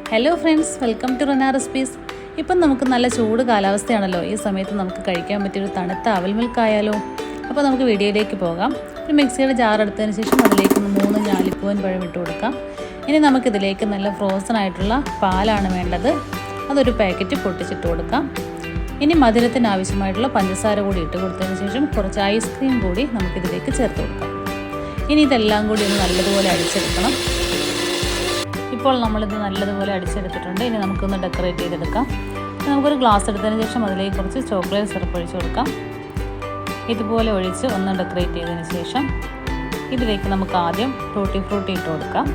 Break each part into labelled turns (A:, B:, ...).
A: Hello friends, welcome to റന recipes. ഇപ്പം നമുക്ക് നല്ല ചൂട് കാലാവസ്ഥയാണല്ലോ. ഈ സമയത്ത് നമുക്ക് കഴിക്കാൻ പറ്റിയൊരു തണുത്ത അവൽ മിൽക്ക് ആയാലോ. അപ്പോൾ നമുക്ക് വീഡിയോയിലേക്ക് പോകാം. ഒരു മിക്സിയുടെ ജാർ എടുത്തതിന് ശേഷം അതിലേക്ക് 3 ഞാലിപ്പൂവൻ പഴം ഇട്ട് കൊടുക്കാം. ഇനി നമുക്കിതിലേക്ക് നല്ല ഫ്രോസൺ ആയിട്ടുള്ള പാലാണ് വേണ്ടത്. അതൊരു പാക്കറ്റ് പൊട്ടിച്ചിട്ട് കൊടുക്കാം. ഇനി മധുരത്തിന് ആവശ്യമായിട്ടുള്ള പഞ്ചസാര കൂടി ഇട്ട് കൊടുത്തതിന് ശേഷം കുറച്ച് ഐസ്ക്രീം കൂടി നമുക്കിതിലേക്ക് ചേർത്ത് കൊടുക്കാം. ഇനി ഇതെല്ലാം കൂടി ഒന്ന് നല്ലതുപോലെ അടിച്ചെടുക്കണം. ഇപ്പോൾ നമ്മളിത് നല്ലതുപോലെ അടിച്ചെടുത്തിട്ടുണ്ട്. ഇനി നമുക്കൊന്ന് ഡെക്കറേറ്റ് ചെയ്തെടുക്കാം. നമുക്കൊരു ഗ്ലാസ് എടുത്തതിന് ശേഷം അതിലേക്ക് കുറച്ച് ചോക്ലേറ്റ് സിറപ്പ് ഒഴിച്ച് കൊടുക്കാം. ഇതുപോലെ ഒഴിച്ച് ഒന്ന് ഡെക്കറേറ്റ് ചെയ്തതിന് ശേഷം ഇതിലേക്ക് നമുക്ക് ആദ്യം ടൂട്ടി ഫ്രൂട്ടി ഇട്ട് കൊടുക്കാം.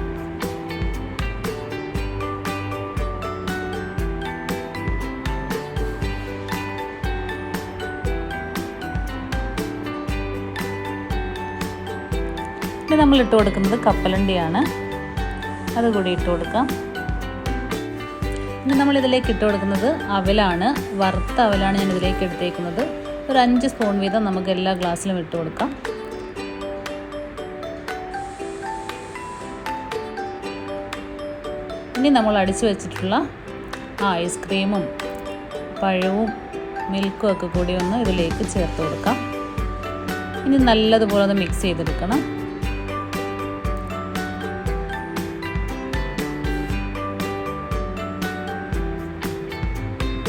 A: ഇനി നമ്മൾ ഇട്ട് കൊടുക്കുന്നത് കപ്പലണ്ടിയാണ്. അതുകൂടി ഇട്ട് കൊടുക്കാം. ഇനി നമ്മൾ ഇതിലേക്ക് ഇട്ട് കൊടുക്കുന്നത് അവലാണ്, വറുത്ത അവലാണ് ഞാൻ ഇതിലേക്ക് എടുത്തേക്കുന്നത്. ഒരു 5 സ്പൂൺ വീതം നമുക്ക് എല്ലാ ഗ്ലാസ്സിലും ഇട്ട് കൊടുക്കാം. ഇനി നമ്മൾ അടിച്ചു വെച്ചിട്ടുള്ള ഐസ്ക്രീമും പഴവും മിൽക്കും ഒക്കെ കൂടി ഒന്ന് ഇതിലേക്ക് ചേർത്ത് കൊടുക്കാം. ഇനി നല്ലതുപോലെ ഒന്ന് മിക്സ് ചെയ്തെടുക്കണം.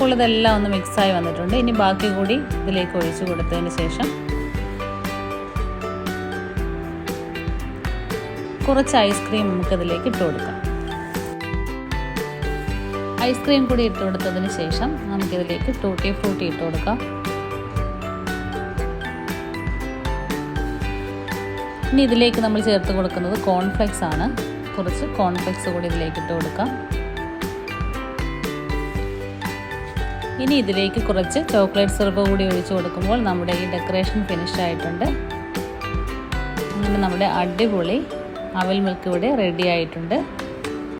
A: ഇപ്പോൾ ഇതെല്ലാം ഒന്ന് മിക്സായി വന്നിട്ടുണ്ട്. ഇനി ബാക്കി കൂടി ഇതിലേക്ക് ഒഴിച്ച് കൊടുത്തതിന് ശേഷം കുറച്ച് ഐസ്ക്രീം നമുക്കിതിലേക്ക് ഇട്ട് കൊടുക്കാം. ഐസ്ക്രീം കൂടി ഇട്ട് കൊടുത്തതിന് ശേഷം നമുക്കിതിലേക്ക് ടൂട്ടി ഫ്രൂട്ടി ഇട്ട് കൊടുക്കാം. ഇനി ഇതിലേക്ക് നമ്മൾ ചേർത്ത് കൊടുക്കുന്നത് കോൺഫ്ലെക്സ് ആണ്. കുറച്ച് കോൺഫ്ലെക്സ് കൂടി ഇതിലേക്ക് ഇട്ട് കൊടുക്കാം. ഇനി ഇതിലേക്ക് കുറച്ച് ചോക്ലേറ്റ് സിറപ്പ് കൂടി ഒഴിച്ച് കൊടുക്കുമ്പോൾ നമ്മുടെ ഈ ഡെക്കറേഷൻ ഫിനിഷ് ആയിട്ടുണ്ട്. അങ്ങനെ നമ്മുടെ അടിപൊളി അവൽ മിൽക്ക് ഇവിടെ റെഡി ആയിട്ടുണ്ട്.